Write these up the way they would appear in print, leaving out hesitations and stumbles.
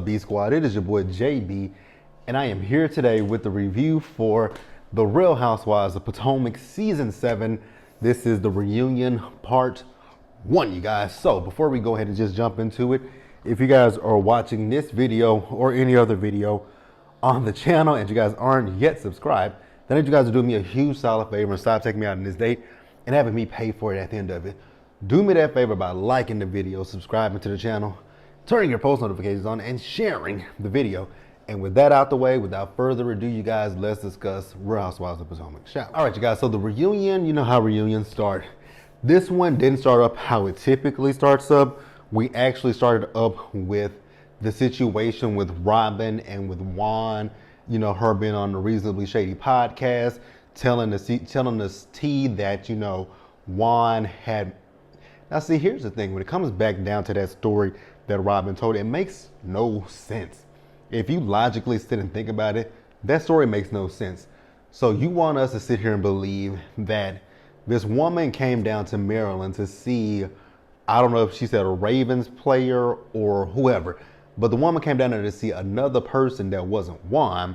B Squad, it is your boy JB, and I am here today with the review for The Real Housewives of Potomac Season 7. This is the reunion part 1, you guys. So before we go ahead and just jump into it, if you guys are watching this video or any other video on the channel and you guys aren't yet subscribed, then I need you guys to do me a huge solid favor and stop taking me out on this date and having me pay for it at the end of it. Do me that favor by liking the video, subscribing to the channel, turning your post notifications on, and sharing the video. And with that out the way, without further ado, you guys, let's discuss Real Housewives of Potomac. All right, you guys, so the reunion, you know how reunions start. This one didn't start up how it typically starts up. We actually started up with the situation with Robin and with Juan, you know, her being on the Reasonably Shady podcast, telling us tea that, you know, Juan had. Now, see, here's the thing. When it comes back down to that story that Robin told, it makes no sense. If you logically sit and think about it, that story makes no sense. So you want us to sit here and believe that this woman came down to Maryland to see, I don't know if she said a Ravens player or whoever, but the woman came down there to see another person that wasn't Juan,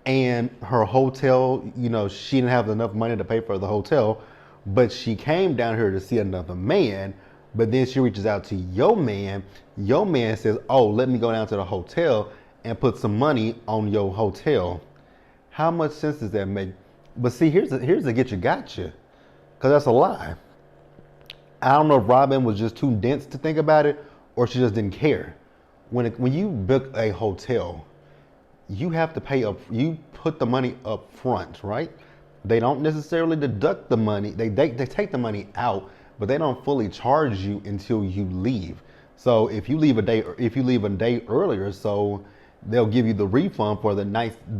and her hotel, you know, she didn't have enough money to pay for the hotel, but she came down here to see another man. But then she reaches out to your man. Your man says, oh, let me go down to the hotel and put some money on your hotel. How much sense does that make? But see, here's the get you gotcha, because that's a lie. I don't know if Robin was just too dense to think about it, or she just didn't care. When you book a hotel, you have to pay up. You put the money up front, right? They don't necessarily deduct the money. They take the money out, but they don't fully charge you until you leave. So if you leave a day earlier, so they'll give you the refund for the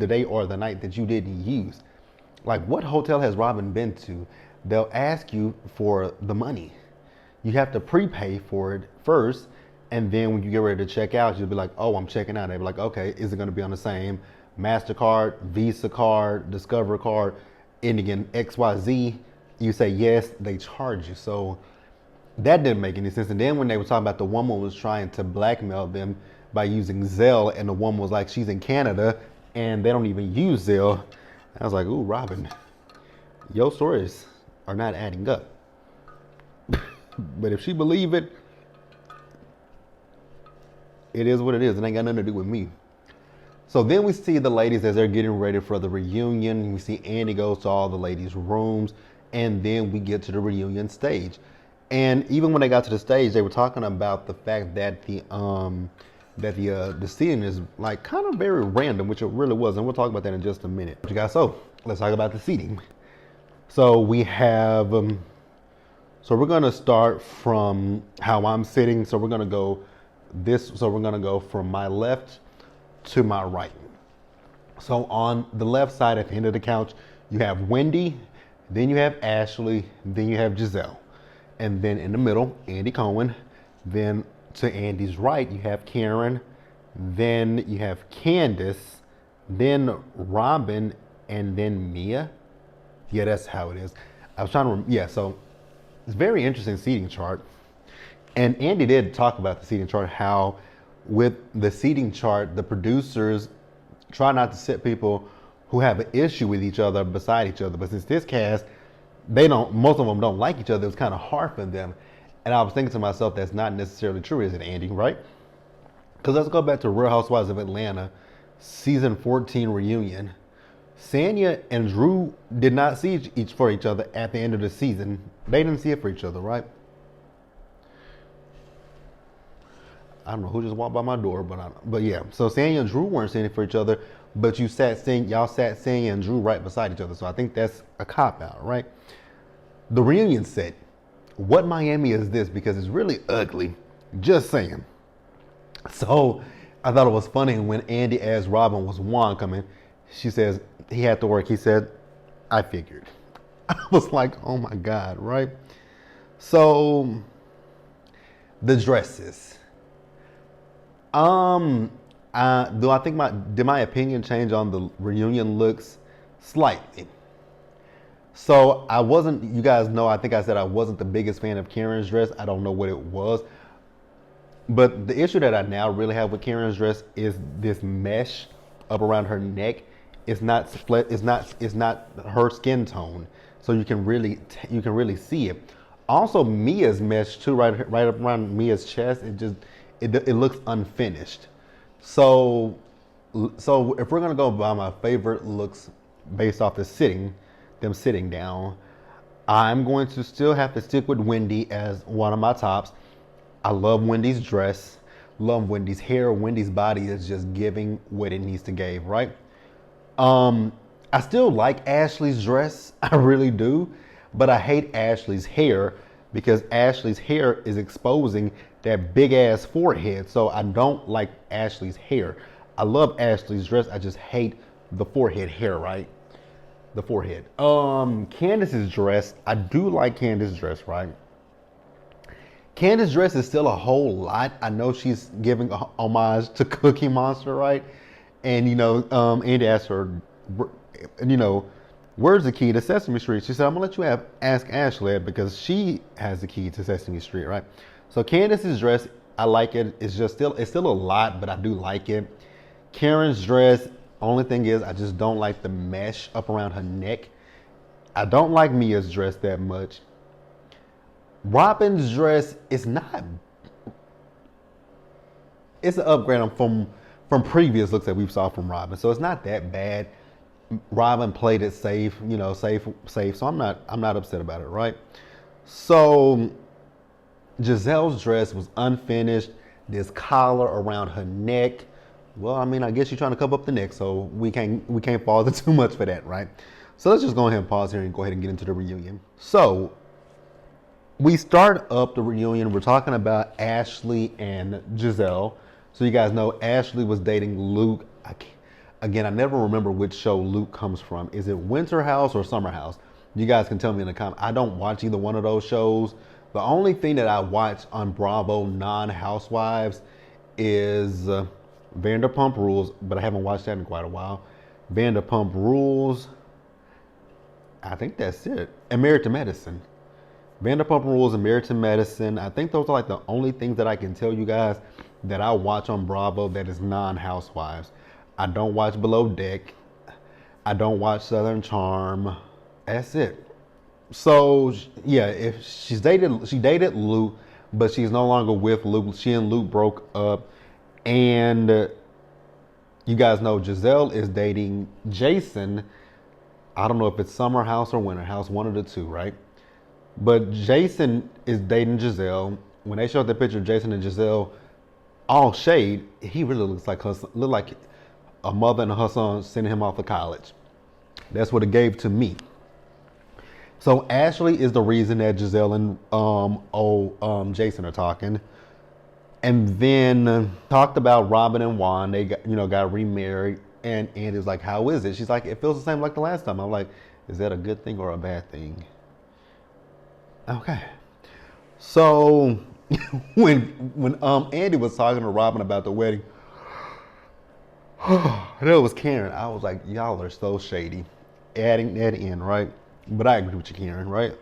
day or the night that you didn't use. Like, what hotel has Robin been to? They'll ask you for the money. You have to prepay for it first, and then when you get ready to check out, you'll be like, oh, I'm checking out. They'll be like, okay, is it going to be on the same MasterCard, Visa card, Discover card, ending in XYZ? You say yes, they charge you. So that didn't make any sense. And then when they were talking about the woman was trying to blackmail them by using Zelle, and the woman was like, she's in Canada and they don't even use Zelle. I was like, ooh, Robin, your stories are not adding up. But if she believe it, it is what it is. It ain't got nothing to do with me. So then we see the ladies as they're getting ready for the reunion. We see Andy goes to all the ladies' rooms, and then we get to the reunion stage. And even when they got to the stage, they were talking about the fact that the seating is like kind of very random, which it really was. And we'll talk about that in just a minute. You guys, so let's talk about the seating. So we have, so we're gonna start from how I'm sitting. So we're gonna go from my left to my right. So on the left side at the end of the couch, you have Wendy, then you have Ashley, then you have Giselle. And then in the middle, Andy Cohen. Then to Andy's right, you have Karen. Then you have Candace, then Robin, and then Mia. Yeah, that's how it is. I was trying to, yeah, so it's a very interesting seating chart. And Andy did talk about the seating chart, how with the seating chart, the producers try not to set people who have an issue with each other beside each other. But since this cast, most of them don't like each other, it's kind of hard for them. And I was thinking to myself, that's not necessarily true, is it, Andy, right? Because let's go back to Real Housewives of Atlanta, season 14 reunion. Sanya and Drew did not see each other at the end of the season. They didn't see it for each other, right? I don't know who just walked by my door, but yeah. So Sanya and Drew weren't seeing it for each other, but y'all sat Sanya and Drew right beside each other. So I think that's a cop out, right? The reunion set. What Miami is this? Because it's really ugly. Just saying. So I thought it was funny when Andy asked Robin, was Juan coming? She says he had to work. He said, I figured. I was like, oh my God, right? So the dresses. Did my opinion change on the reunion looks? Slightly. So I wasn't, you guys know, I think I said I wasn't the biggest fan of Karen's dress. I don't know what it was. But the issue that I now really have with Karen's dress is this mesh up around her neck. It's not split. It's not her skin tone, so you can really see it. Also, Mia's mesh too, right up around Mia's chest. It looks unfinished. So so if we're gonna go by my favorite looks based off them sitting down, I'm going to still have to stick with Wendy as one of my tops. I love Wendy's dress, love Wendy's hair. Wendy's body is just giving what it needs to give, right? Um, I still like Ashley's dress, I really do, but I hate Ashley's hair because Ashley's hair is exposing that big ass forehead. So I don't like Ashley's hair. I love Ashley's dress. I just hate the forehead hair, right? The forehead. Candace's dress, I do like Candace's dress, right? Candace's dress is still a whole lot. I know she's giving a homage to Cookie Monster, right? And Andy asked her, you know, where's the key to Sesame Street? She said, I'm gonna let you ask Ashley because she has the key to Sesame Street, right? So Candace's dress, I like it. It's still a lot, but I do like it. Karen's dress, only thing is I just don't like the mesh up around her neck. I don't like Mia's dress that much. Robin's dress is not. It's an upgrade from previous looks that we saw from Robin, so it's not that bad. Robin played it safe, safe. So I'm not upset about it, right? So Giselle's dress was unfinished. This collar around her neck. Well, I mean, I guess you're trying to cover up the neck, so we can't fault her too much for that, right? So let's just go ahead and pause here and go ahead and get into the reunion. So we start up the reunion. We're talking about Ashley and Giselle. So you guys know Ashley was dating Luke. Again, I never remember which show Luke comes from. Is it Winter House or Summer House? You guys can tell me in the comments. I don't watch either one of those shows. The only thing that I watch on Bravo non-Housewives is Vanderpump Rules, but I haven't watched that in quite a while. Vanderpump Rules. I think that's it. And Married to Medicine. Vanderpump Rules and Married to Medicine. I think those are like the only things that I can tell you guys that I watch on Bravo that is non-Housewives. I don't watch Below Deck. I don't watch Southern Charm. That's it. So yeah, if she dated Luke, but she's no longer with Luke. She and Luke broke up, and you guys know Giselle is dating Jason. I don't know if it's Summer House or Winter House, one of the two, right? But Jason is dating Giselle. When they showed the picture of Jason and Giselle, all shade, he really looks like a mother and her son sending him off to college. That's what it gave to me. So Ashley is the reason that Giselle and Jason are talking. And then talked about Robin and Juan. They got remarried. And Andy's like, how is it? She's like, it feels the same like the last time. I'm like, is that a good thing or a bad thing? Okay. So when Andy was talking to Robin about the wedding, that was Karen. I was like, y'all are so shady. Adding that in, right? But I agree with you, Karen, right?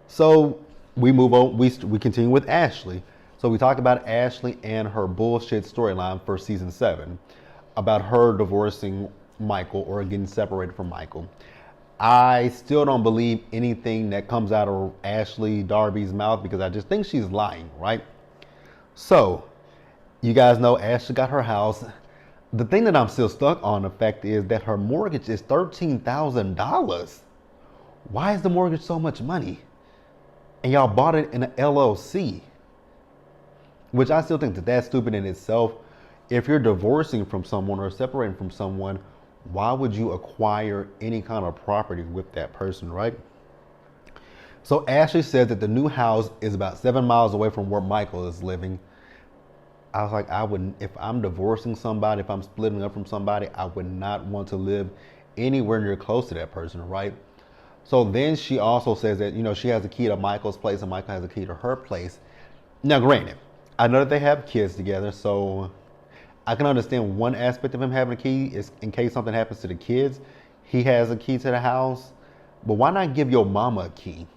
So we move on. We continue with Ashley. So we talk about Ashley and her bullshit storyline for season 7 about her divorcing Michael or getting separated from Michael. I still don't believe anything that comes out of Ashley Darby's mouth because I just think she's lying, right? So you guys know Ashley got her house. The thing that I'm still stuck on, the fact is that her mortgage is $13,000. Why is the mortgage so much money? And y'all bought it in an LLC, which I still think that that's stupid in itself. If you're divorcing from someone or separating from someone, why would you acquire any kind of property with that person, right? So Ashley said that the new house is about 7 miles away from where Michael is living. I was like, I wouldn't, if I'm divorcing somebody, if I'm splitting up from somebody, I would not want to live anywhere near close to that person, right? So then she also says that, she has a key to Michael's place and Michael has a key to her place. Now, granted, I know that they have kids together, so I can understand one aspect of him having a key is in case something happens to the kids, he has a key to the house. But why not give your mama a key?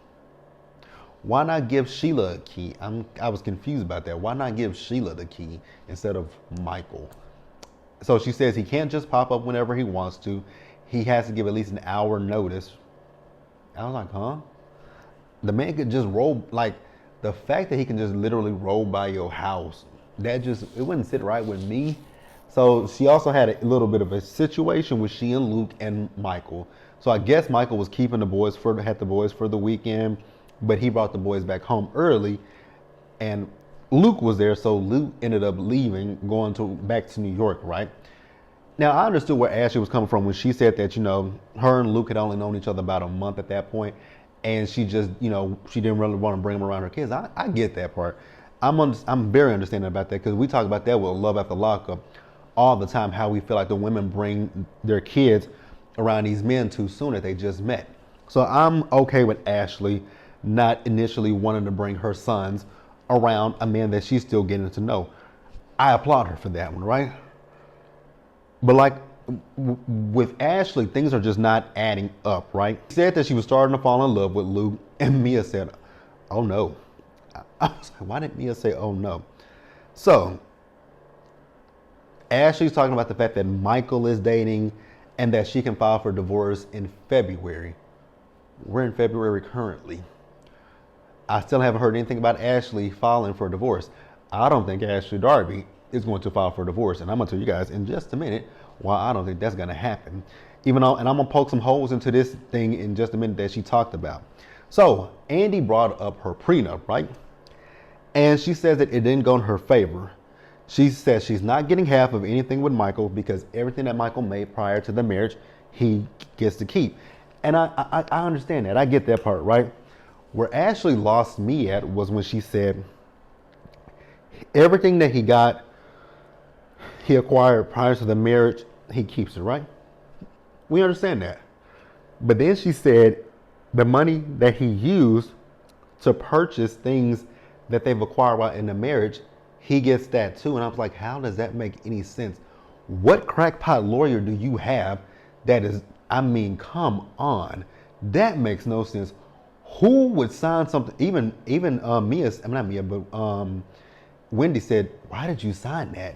Why not give Sheila a key? I was confused about that. Why not give Sheila the key instead of Michael? So she says he can't just pop up whenever he wants to. He has to give at least an hour notice. I was like, huh? The man could just roll, like, the fact that he can just literally roll by your house, that just, it wouldn't sit right with me. So she also had a little bit of a situation with she and Luke and Michael. So I guess Michael was keeping had the boys for the weekend, but he brought the boys back home early, and Luke was there, so Luke ended up leaving, going back to New York, right? Now, I understood where Ashley was coming from when she said that, her and Luke had only known each other about a month at that point, and she just, she didn't really want to bring him around her kids. I get that part. I'm very understanding about that, because we talk about that with Love After Lockup all the time, how we feel like the women bring their kids around these men too soon that they just met. So I'm okay with Ashley not initially wanting to bring her sons around a man that she's still getting to know. I applaud her for that one, right? But like with Ashley, things are just not adding up, right? She said that she was starting to fall in love with Luke, and Mia said, oh no. I was like, why did Mia say, oh no? So Ashley's talking about the fact that Michael is dating and that she can file for divorce in February. We're in February currently. I still haven't heard anything about Ashley filing for divorce. I don't think Ashley Darby is going to file for divorce. And I'm going to tell you guys in just a minute why I don't think that's going to happen. And I'm going to poke some holes into this thing in just a minute that she talked about. So Andy brought up her prenup, right? And she says that it didn't go in her favor. She says she's not getting half of anything with Michael because everything that Michael made prior to the marriage, he gets to keep. And I understand that. I get that part, right? Where Ashley lost me at was when she said everything that he acquired prior to the marriage, he keeps it, right? We understand that. But then she said the money that he used to purchase things that they've acquired while in the marriage, he gets that too. And I was like, how does that make any sense? What crackpot lawyer do you have that is, come on. That makes no sense. Who would sign something? Even Wendy said, why did you sign that?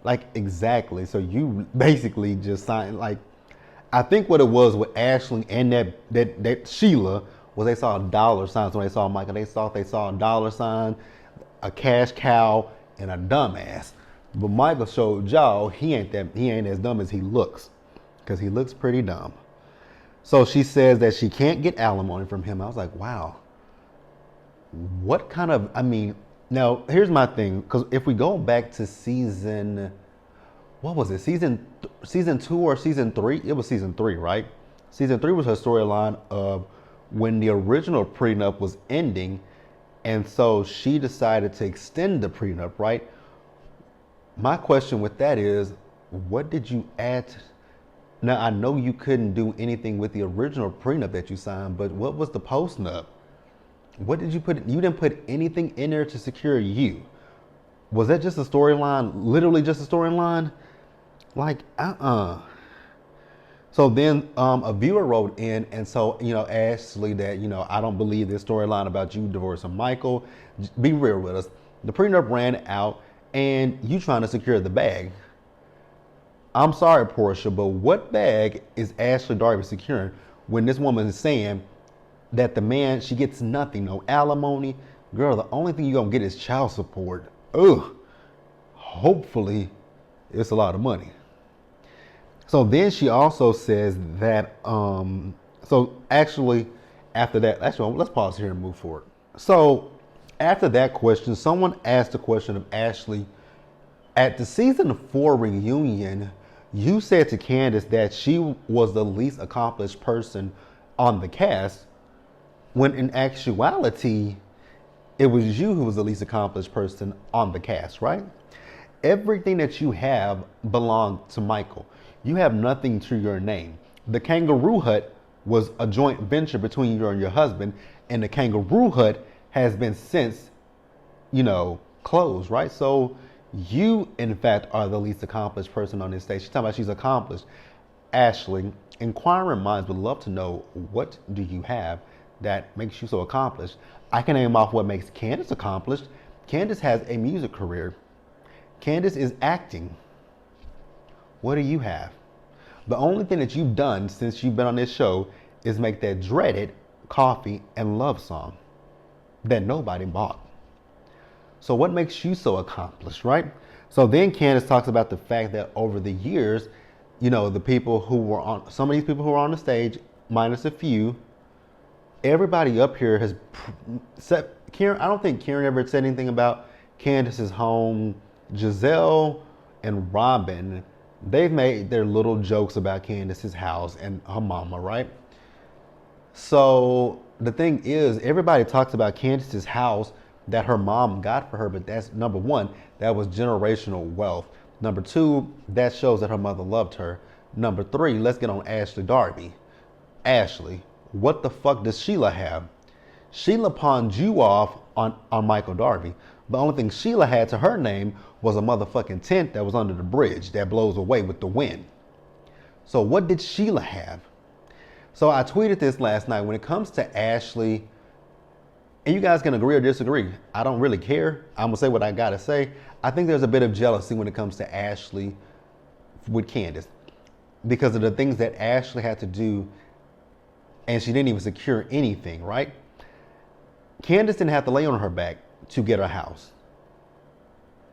Like, exactly. So you basically just signed, like, I think what it was with Ashley and that Sheila was they saw dollar signs when they saw Michael. They saw a dollar sign, a cash cow, and a dumbass. But Michael showed y'all he ain't as dumb as he looks, because he looks pretty dumb. So she says that she can't get alimony from him. I was like, wow. What kind of, now here's my thing, because if we go back to season 2 or season 3? It was season 3, right? Season 3 was her storyline of when the original prenup was ending, and so she decided to extend the prenup, right? My question with that is, what did you add? Now, I know you couldn't do anything with the original prenup that you signed, but what was the postnup? What did you put? You didn't put anything in there to secure you. Was that just a storyline? Literally just a storyline? Like, So then a viewer wrote in, and so, Ashley, that, I don't believe this storyline about you divorcing Michael. Be real with us. The prenup ran out, and you trying to secure the bag. I'm sorry, Portia, but what bag is Ashley Darby securing when this woman is saying that the man, she gets nothing, no alimony? Girl, the only thing you're going to get is child support. Ugh. Hopefully, it's a lot of money. So then she also says that, so actually, after that, let's pause here and move forward. So after that question, someone asked the question of Ashley, at the season 4 reunion, you said to Candace that she was the least accomplished person on the cast, when in actuality, it was you who was the least accomplished person on the cast, right? Everything that you have belonged to Michael. You have nothing to your name. The Kangaroo Hut was a joint venture between you and your husband, and the Kangaroo Hut has been since, closed, right? So you, in fact, are the least accomplished person on this stage. She's talking about she's accomplished. Ashley, inquiring minds would love to know, what do you have that makes you so accomplished. I can name off what makes Candace accomplished. Candace has a music career. Candace is acting. What do you have? The only thing that you've done since you've been on this show is make that dreaded coffee and love song that nobody bought. So what makes you so accomplished, right? So then Candace talks about the fact that over the years, the people who were on, some of these people who were on the stage, minus a few, everybody up here has said, Karen, I don't think Karen ever said anything about Candace's home. Giselle and Robin, they've made their little jokes about Candace's house and her mama, right? So the thing is, everybody talks about Candace's house that her mom got for her, but that's number one, that was generational wealth. Number two, that shows that her mother loved her. Number three, let's get on Ashley Darby. Ashley, what the fuck does Sheila have? Sheila pawned you off on Michael Darby. The only thing Sheila had to her name was a motherfucking tent that was under the bridge that blows away with the wind. So what did Sheila have? So I tweeted this last night. When it comes to Ashley, and you guys can agree or disagree, I don't really care. I'm gonna say what I gotta say. I think there's a bit of jealousy when it comes to Ashley with Candace because of the things that Ashley had to do, and she didn't even secure anything, right? Candace didn't have to lay on her back to get a house.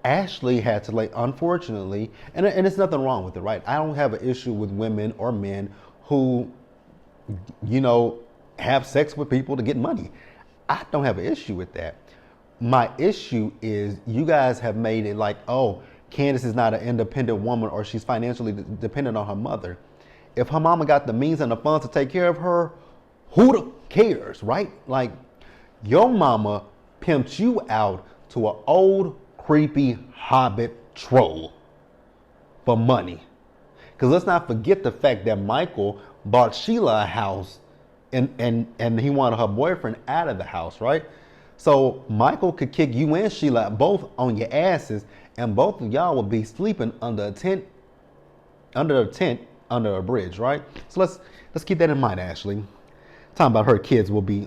Ashley had to lay, unfortunately, and it's nothing wrong with it, right? I don't have an issue with women or men who, have sex with people to get money. I don't have an issue with that. My issue is you guys have made it like, oh, Candace is not an independent woman or she's financially dependent on her mother. If her mama got the means and the funds to take care of her, who the cares, right? Like, your mama pimped you out to an old, creepy hobbit troll for money. Because let's not forget the fact that Michael bought Sheila a house and he wanted her boyfriend out of the house, right? So Michael could kick you and Sheila both on your asses, and both of y'all would be sleeping under a tent, under a bridge, right? So let's keep that in mind, Ashley. Talking about her kids will be,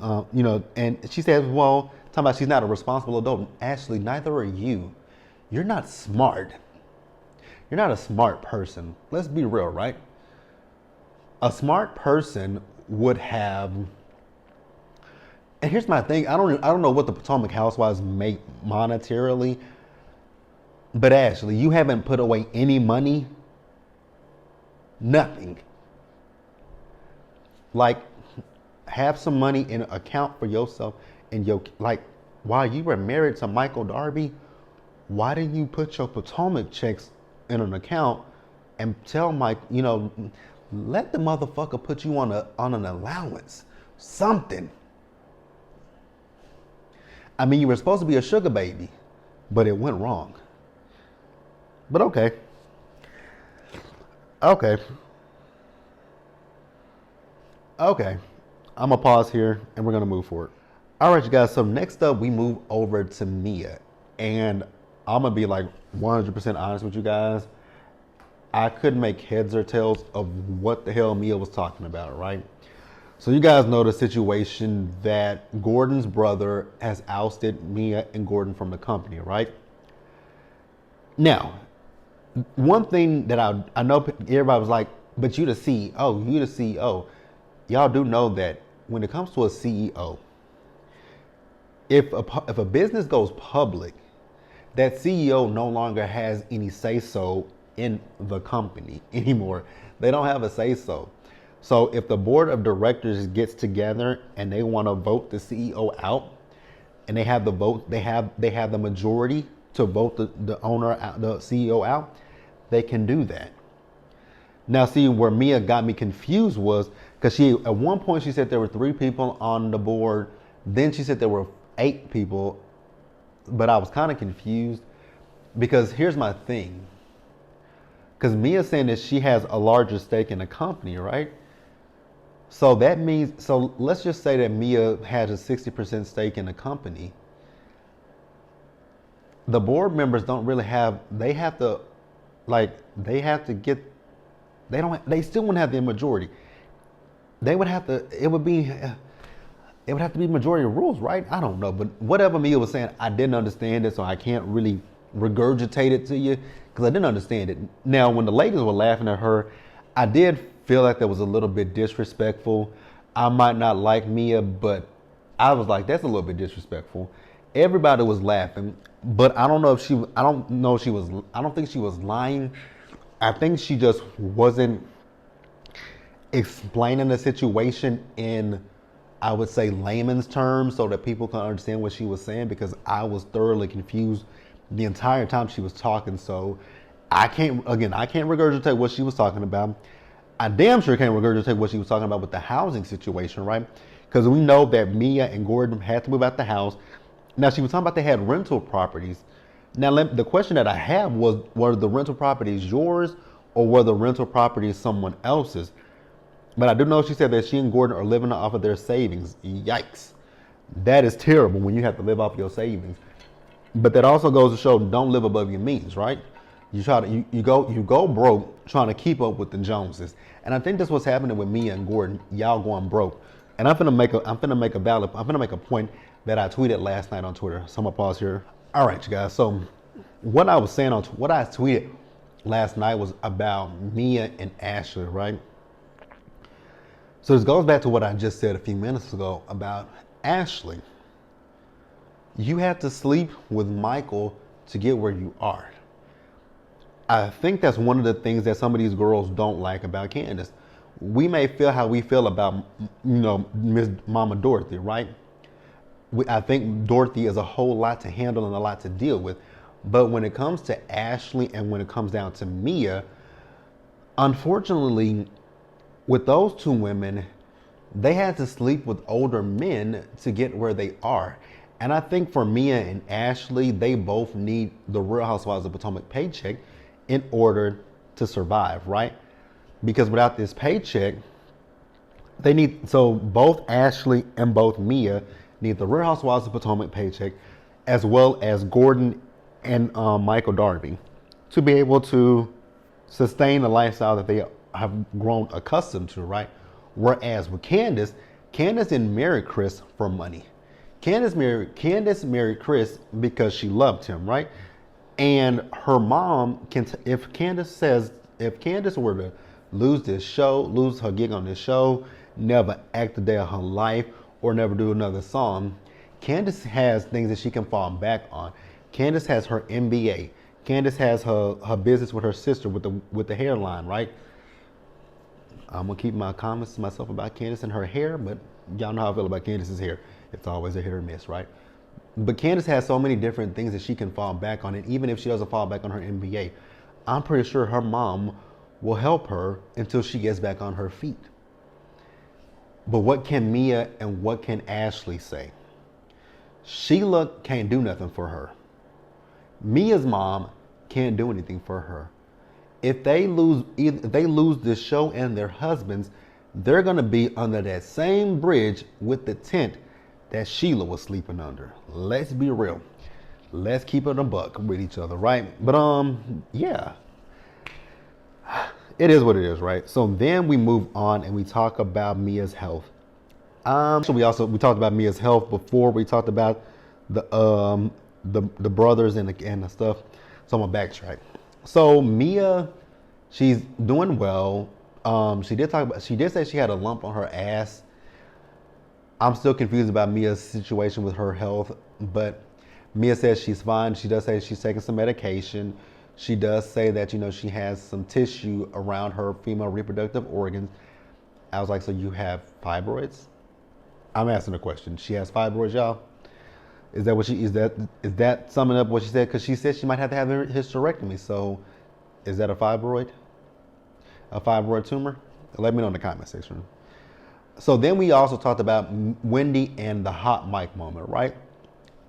and she says, well, talking about she's not a responsible adult. Ashley, neither are you. You're not smart. You're not a smart person. Let's be real, right? A smart person would have, and here's my thing, I don't know what the Potomac Housewives make monetarily, but Ashley, you haven't put away any money. Nothing. Like, have some money in an account for yourself and while you were married to Michael Darby, why didn't you put your Potomac checks in an account and tell Mike, let the motherfucker put you on an allowance, something. I mean, you were supposed to be a sugar baby, but it went wrong. But okay. I'm gonna pause here and we're gonna move forward. All right, you guys. So next up, we move over to Mia, and I'm gonna be like 100% honest with you guys. I couldn't make heads or tails of what the hell Mia was talking about, right? So you guys know the situation that Gordon's brother has ousted Mia and Gordon from the company, right? Now, one thing that I know everybody was like, but you the CEO. Y'all do know that when it comes to a CEO, if a business goes public, that CEO no longer has any say-so in the company anymore. They don't have a say-so. So if the board of directors gets together and they want to vote the CEO out, and they have the vote, they have the majority to vote the owner out, the CEO out, they can do that. Now, see, where Mia got me confused was because at one point she said there were 3 people on the board. Then she said there were 8 people, but I was kind of confused because here's my thing. Because Mia's saying that she has a larger stake in the company, right? So that means, so let's just say that Mia has a 60% stake in the company. The board members don't really have, they still wouldn't have the majority. They would have to, it would be, it would have to be majority of rules, right? I don't know, but whatever Mia was saying, I didn't understand it, so I can't really regurgitate it to you because I didn't understand it. Now, when the ladies were laughing at her, I did feel like that was a little bit disrespectful. I might not like Mia, but I was like, that's a little bit disrespectful. Everybody was laughing, but I don't know if she, I don't know if she was, I don't think she was lying. I think she just wasn't explaining the situation in, I would say, layman's terms so that people can understand what she was saying, because I was thoroughly confused the entire time she was talking. So I can't regurgitate what she was talking about. I damn sure can't regurgitate what she was talking about with the housing situation, right? Because we know that Mia and Gordon had to move out the house. Now, she was talking about they had rental properties. Now, the question that I have was, were the rental properties yours or were the rental properties someone else's? But I do know she said that she and Gordon are living off of their savings. Yikes. That is terrible when you have to live off your savings. But that also goes to show, don't live above your means, right? You try to you go broke trying to keep up with the Joneses. And I think that's what's happening with Mia and Gordon. Y'all going broke. And I'm gonna make a point that I tweeted last night on Twitter. So I'm gonna pause here. All right, you guys. So what I tweeted last night was about Mia and Ashley, right? So this goes back to what I just said a few minutes ago about Ashley. You had to sleep with Michael to get where you are. I think that's one of the things that some of these girls don't like about Candace. We may feel how we feel about, Miss Mama Dorothy, right? I think Dorothy is a whole lot to handle and a lot to deal with. But when it comes to Ashley and when it comes down to Mia, unfortunately, with those two women, they had to sleep with older men to get where they are. And I think for Mia and Ashley, they both need the Real Housewives of Potomac paycheck in order to survive, right? Because without this paycheck, so both Ashley and both Mia need the Real Housewives of Potomac paycheck, as well as Gordon and Michael Darby, to be able to sustain the lifestyle that they have grown accustomed to, right? Whereas with Candace didn't marry Chris for money. Candace married Chris because she loved him, right? And her mom if Candace were to lose her gig on this show, never act a day of her life, or never do another song, Candace has things that she can fall back on. Candace has her MBA. Candace has her business with her sister with the hairline, right? I'm gonna keep my comments to myself about Candace and her hair, but y'all know how I feel about Candace's hair. It's always a hit or miss, right? But Candace has so many different things that she can fall back on, and even if she doesn't fall back on her MBA, I'm pretty sure her mom will help her until she gets back on her feet. But what can Mia and what can Ashley say? Sheila can't do nothing for her. Mia's mom can't do anything for her. If they lose this show and their husbands, they're gonna be under that same bridge with the tent that Sheila was sleeping under. Let's be real. Let's keep it a buck with each other, right? But yeah. It is what it is, right? So then we move on and we talk about Mia's health. So we talked about Mia's health before we talked about the brothers and the stuff. So I'm gonna backtrack. So Mia, she's doing well. She did say she had a lump on her ass. I'm still confused about Mia's situation with her health, but Mia says she's fine. She does say she's taking some medication. She does say that, she has some tissue around her female reproductive organs. I was like, so you have fibroids? I'm asking a question. She has fibroids, y'all? Is that summing up what she said? Because she said she might have to have a hysterectomy. So is that a fibroid? A fibroid tumor? Let me know in the comment section. So then we also talked about Wendy and the hot mic moment, right?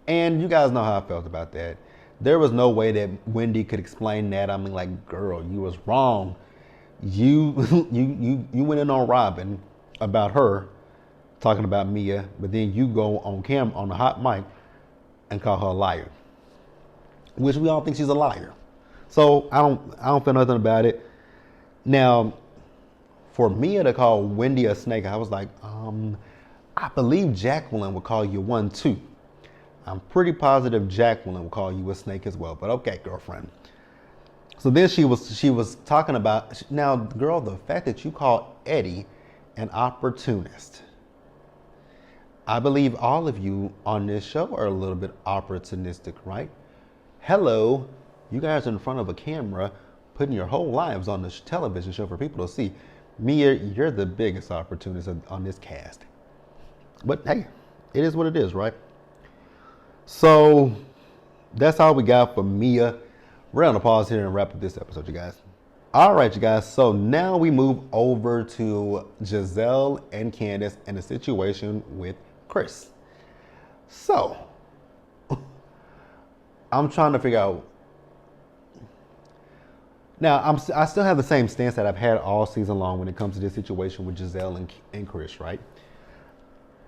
And you guys know how I felt about that. There was no way that Wendy could explain that. I mean, like, girl, you was wrong. You went in on Robin about her talking about Mia, but then you go on camera on the hot mic and call her a liar, which we all think she's a liar. So I don't feel nothing about it. Now, for Mia to call Wendy a snake, I was like, I believe Jacqueline would call you one too. I'm pretty positive Jacqueline will call you a snake as well, but okay, girlfriend. So then she was talking about, now girl, the fact that you call Eddie an opportunist. I believe all of you on this show are a little bit opportunistic, right? Hello, you guys are in front of a camera putting your whole lives on this television show for people to see. Mia, you're the biggest opportunist on this cast. But hey, it is what it is, right? So that's all we got for Mia. We're going to pause here and wrap up this episode, you guys. All right, you guys. So now we move over to Giselle and Candace and the situation with Chris. So I'm trying to figure out. Now, I still have the same stance that I've had all season long when it comes to this situation with Giselle and Chris, right?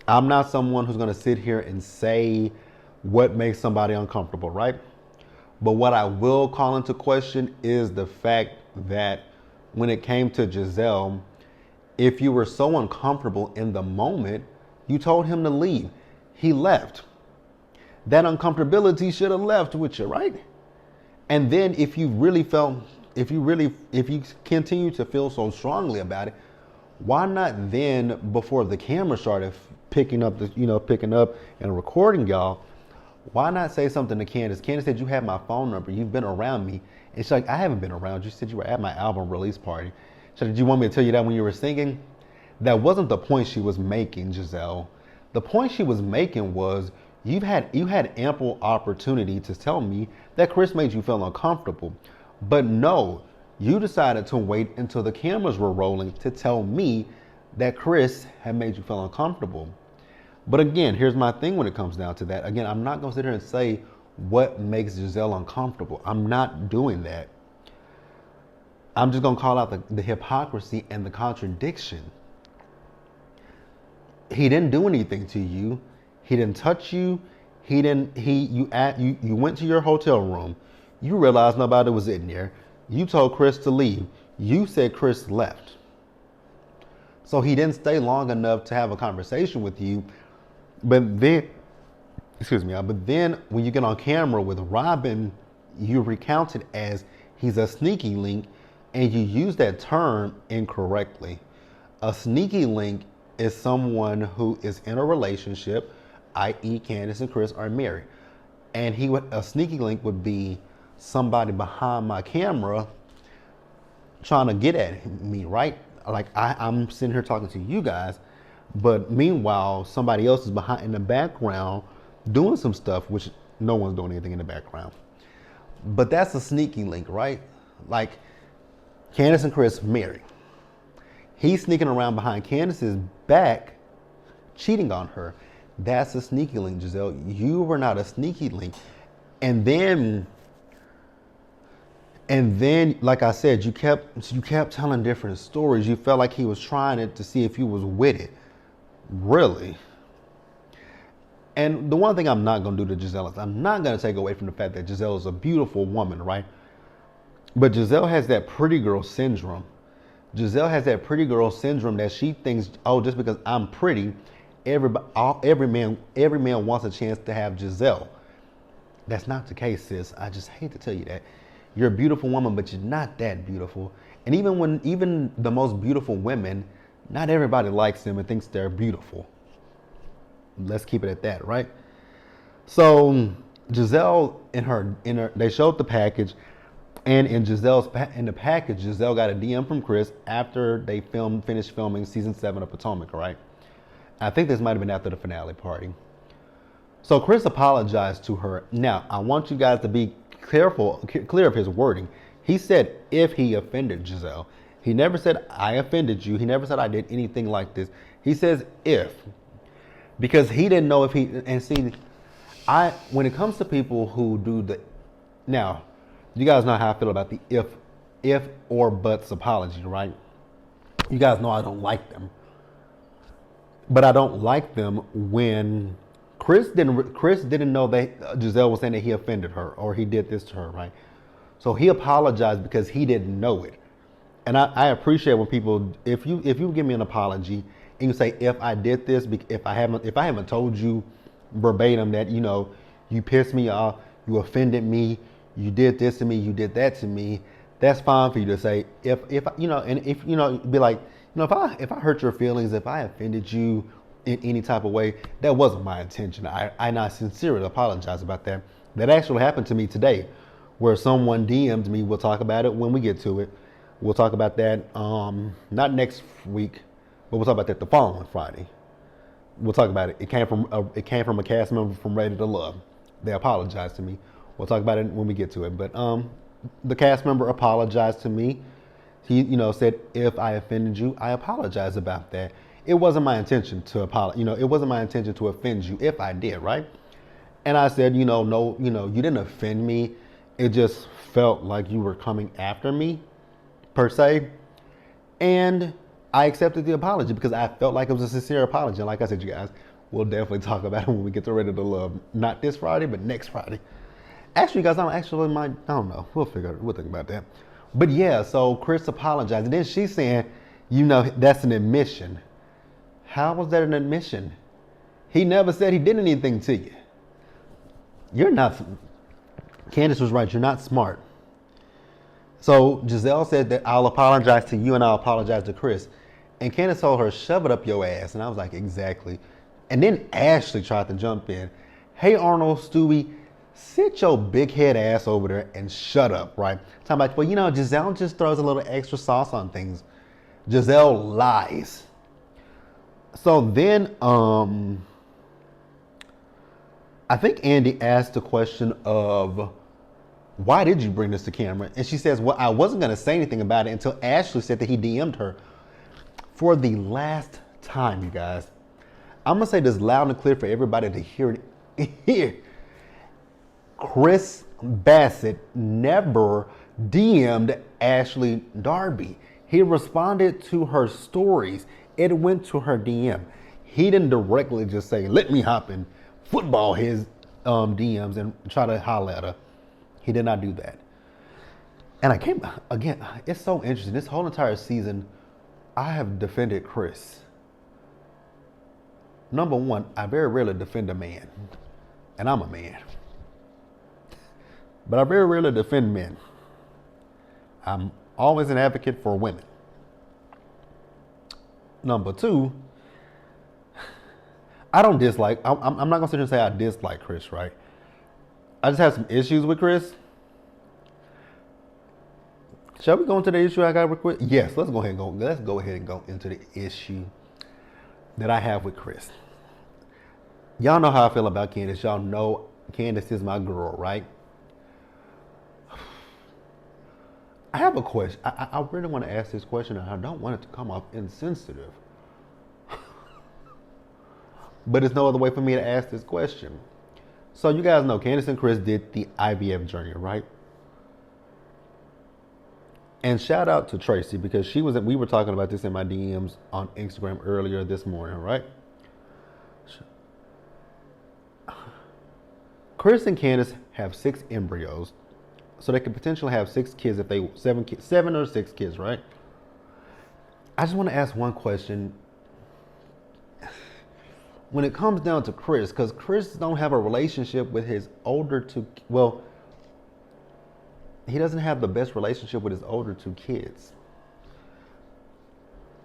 I'm not someone who's going to sit here and say what makes somebody uncomfortable, right? But what I will call into question is the fact that when it came to Giselle, if you were so uncomfortable in the moment, you told him to leave. He left. That uncomfortability should have left with you, right? And then if you continue to feel so strongly about it, why not then, before the camera started picking up and recording y'all, why not say something to Candace? Candace said, you have my phone number. You've been around me. And she's like, I haven't been around you. She said you were at my album release party. She said, did you want me to tell you that when you were singing? That wasn't the point she was making, Giselle. The point she was making was you had ample opportunity to tell me that Chris made you feel uncomfortable. But no, you decided to wait until the cameras were rolling to tell me that Chris had made you feel uncomfortable. But again, here's my thing when it comes down to that. Again, I'm not going to sit here and say what makes Giselle uncomfortable. I'm not doing that. I'm just going to call out the hypocrisy and the contradiction. He didn't do anything to you. He didn't touch you. You went to your hotel room. You realized nobody was in there. You told Chris to leave. You said Chris left. So he didn't stay long enough to have a conversation with you. But then when you get on camera with Robin, you recount it as he's a sneaky link, and you use that term incorrectly. A sneaky link is someone who is in a relationship, i.e. Candace and Chris are married. And a sneaky link would be somebody behind my camera trying to get at me, right? Like I'm sitting here talking to you guys, but meanwhile, somebody else is behind in the background doing some stuff, which no one's doing anything in the background. But that's a sneaky link, right? Like Candace and Chris married. He's sneaking around behind Candace's back, cheating on her. That's a sneaky link, Giselle. You were not a sneaky link. And then, like I said, you kept telling different stories. You felt like he was trying it to see if you was with it. Really? And the one thing I'm not going to do to Giselle is I'm not going to take away from the fact that Giselle is a beautiful woman, right? But Giselle has that pretty girl syndrome. Giselle has that pretty girl syndrome that she thinks, oh, just because I'm pretty, every man wants a chance to have Giselle. That's not the case, sis. I just hate to tell you that. You're a beautiful woman, but you're not that beautiful. And even the most beautiful women, not everybody likes them and thinks they're beautiful. Let's keep it at that, right? So Giselle they showed the package, and in the package, Giselle got a DM from Chris after they finished filming season 7 of Potomac, right? I think this might have been after the finale party. So Chris apologized to her. Now, I want you guys to be clear of his wording. He said if he offended Giselle. He never said I offended you. He never said I did anything like this. He says if. Because he didn't know if he, and see, when it comes to people who do now, you guys know how I feel about the if or buts apology, right? You guys know I don't like them. But I don't like them when Chris didn't know that Giselle was saying that he offended her or he did this to her, right? So he apologized because he didn't know it. And I appreciate when people, if you give me an apology and you say, if I did this, if I haven't told you verbatim that, you know, you pissed me off, you offended me, you did this to me, you did that to me, that's fine for you to say. If you know, and if you know, be like, you know, if I hurt your feelings, if I offended you in any type of way, that wasn't my intention. I sincerely apologize about that. That actually happened to me today, where someone DM'd me. We'll talk about it when we get to it. We'll talk about that not next week, but we'll talk about that the following Friday. We'll talk about it. It came from a cast member from Ready to Love. They apologized to me. We'll talk about it when we get to it. But the cast member apologized to me. He, you know, said, if I offended you, I apologize about that. It wasn't my intention to apologize. You know, it wasn't my intention to offend you if I did, right? And I said, you know, no, you know, you didn't offend me. It just felt like you were coming after me, per se. And I accepted the apology because I felt like it was a sincere apology. And like I said, you guys, we'll definitely talk about it when we get to Ready to Love. Not this Friday, but next Friday. Actually, guys, I don't know. We'll think about that. But yeah, so Chris apologized. And then she's saying, you know, that's an admission. How was that an admission? He never said he did anything to you. You're not, Candace was right, you're not smart. So Giselle said that I'll apologize to you and I'll apologize to Chris. And Candace told her, shove it up your ass. And I was like, exactly. And then Ashley tried to jump in. Hey, Arnold, Stewie, sit your big head ass over there and shut up, right? Talking about, well, you know, Giselle just throws a little extra sauce on things. Giselle lies. So then, I think Andy asked the question of, why did you bring this to camera? And she says, well, I wasn't going to say anything about it until Ashley said that he DM'd her. For the last time, you guys, I'm going to say this loud and clear for everybody to hear it here. Chris Bassett never DM'd Ashley Darby. He responded to her stories. It went to her DM. He didn't directly just say, let me hop in football his DMs and try to holler at her. He did not do that. And I came, again, it's so interesting. This whole entire season, I have defended Chris. Number one, I very rarely defend a man. And I'm a man. But I very rarely defend men. I'm always an advocate for women. Number two, I don't dislike, I'm not gonna sit here and say I dislike Chris, right? I just have some issues with Chris. Shall we go into the issue I got with Chris? Yes, let's go ahead and go into the issue that I have with Chris. Y'all know how I feel about Candace. Y'all know Candace is my girl, right? I have a question. I really want to ask this question, and I don't want it to come off insensitive. But there's no other way for me to ask this question. So you guys know Candace and Chris did the IVF journey, right? And shout out to Tracy, because we were talking about this in my DMs on Instagram earlier this morning, right? Chris and Candace have 6 embryos. So they could potentially have 6 kids if they 7 or 6 kids, right? I just want to ask one question. When it comes down to Chris, because Chris don't have a relationship with his he doesn't have the best relationship with his older 2 kids.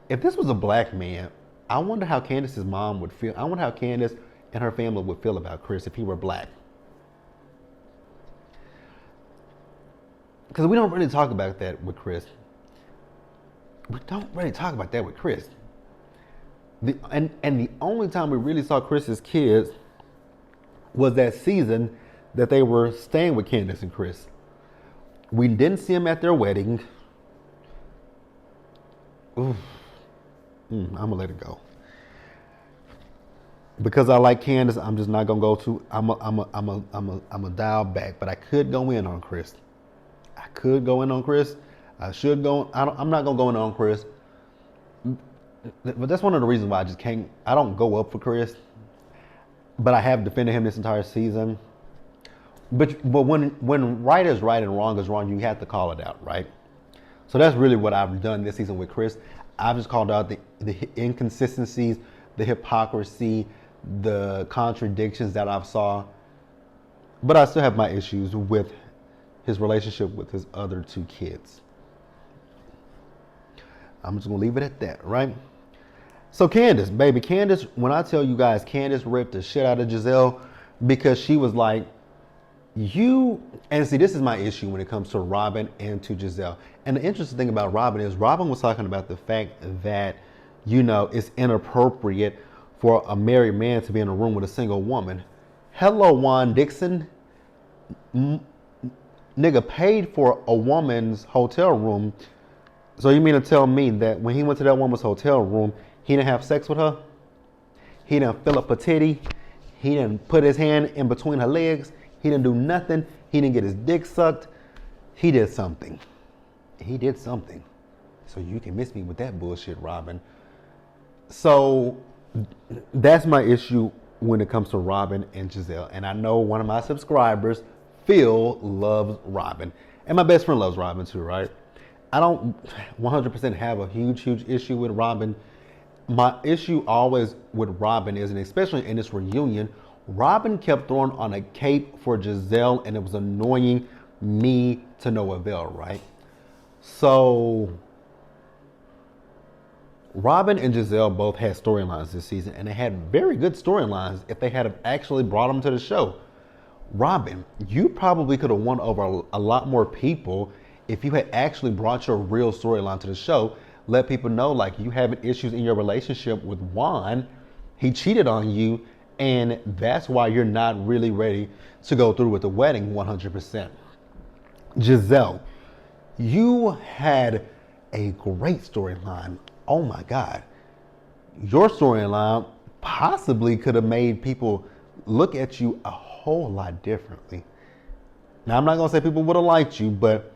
If this was a black man, I wonder how Candace's mom would feel. I wonder how Candace and her family would feel about Chris if he were black. Because we don't really talk about that with Chris. We don't really talk about that with Chris. And the only time we really saw Chris's kids was that season that they were staying with Candace and Chris. We didn't see them at their wedding. I'm gonna let it go. Because I like Candace, I'm just not gonna go to. I'm a dial back, but I could go in on Chris. I could go in on Chris. I should go. I'm not gonna go in on Chris. But that's one of the reasons why I just can't. I don't go up for Chris. But I have defended him this entire season. But when right is right and wrong is wrong, you have to call it out, right? So that's really what I've done this season with Chris. I've just called out the inconsistencies, the hypocrisy, the contradictions that I've saw. But I still have my issues with his relationship with his other two kids. I'm just gonna leave it at that, right? So Candace, baby, Candace, when I tell you guys, Candace ripped the shit out of Giselle because she was like, and see, this is my issue when it comes to Robin and to Giselle. And the interesting thing about Robin is Robin was talking about the fact that, it's inappropriate for a married man to be in a room with a single woman. Hello, Juan Dixon. Nigga paid for a woman's hotel room. So you mean to tell me that when he went to that woman's hotel room, he didn't have sex with her? He didn't fill up a titty? He didn't put his hand in between her legs? He didn't do nothing? He didn't get his dick sucked? He did something. He did something. So you can miss me with that bullshit, Robin. So that's my issue when it comes to Robin and Giselle. And I know one of my subscribers, Phil, loves Robin. And my best friend loves Robin too, right? I don't 100% have a huge issue with Robin. My issue always with Robin is, and especially in this reunion, Robin kept throwing on a cape for Giselle, and it was annoying me to no avail, right? So Robin and Giselle both had storylines this season, and they had very good storylines if they had actually brought them to the show. Robin, you probably could have won over a lot more people if you had actually brought your real storyline to the show. Let people know, like, you having issues in your relationship with Juan. He cheated on you, and that's why you're not really ready to go through with the wedding 100%. Giselle, you had a great storyline. Oh my God. Your storyline possibly could have made people look at you a whole lot differently. Now, I'm not going to say people would have liked you, but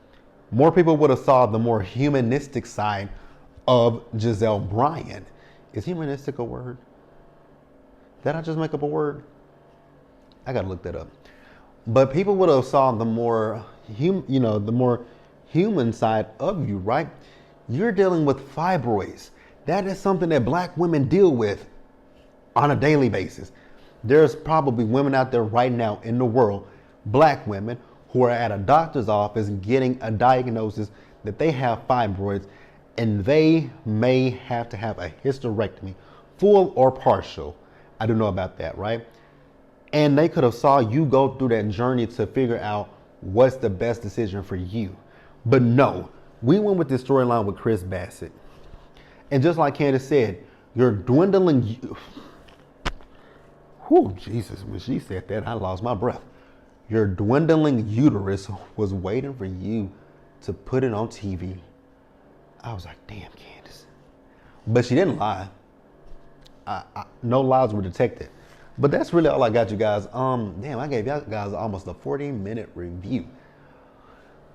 more people would have saw the more humanistic side of Giselle Bryant. Is humanistic a word? Did I just make up a word? I gotta look that up. But people would have saw the more the more human side of you, right? You're dealing with fibroids. That is something that Black women deal with on a daily basis. There's probably women out there right now in the world, Black women, who are at a doctor's office getting a diagnosis that they have fibroids, and they may have to have a hysterectomy, full or partial. I don't know about that, right? And they could have saw you go through that journey to figure out what's the best decision for you. But no, we went with this storyline with Chris Bassett. And just like Candace said, you're dwindling. Whew, Jesus, when she said that, I lost my breath. Your dwindling uterus was waiting for you to put it on TV. I was like, damn, Candace. But she didn't lie. No lies were detected. But that's really all I got, you guys. Damn, I gave y'all guys almost a 40-minute review.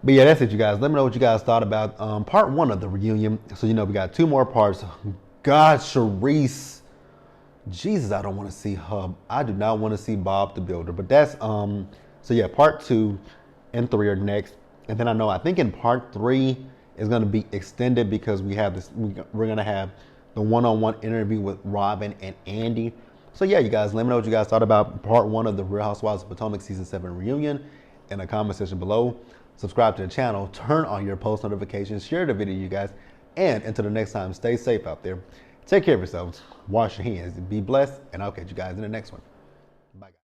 But yeah, that's it, you guys. Let me know what you guys thought about part one of the reunion. So, we got 2 more parts. God, Charisse. Jesus, I don't want to see her. I do not want to see Bob the Builder. But that's, so yeah, part 2 and 3 are next. And then I think in part 3 is going to be extended because we have this, we're going to have the one-on-one interview with Robin and Andy. So yeah, you guys, let me know what you guys thought about part 1 of the Real Housewives of Potomac Season 7 reunion in the comment section below. Subscribe to the channel, turn on your post notifications, share the video, you guys. And until the next time, stay safe out there. Take care of yourselves, wash your hands, be blessed, and I'll catch you guys in the next one. Bye, guys.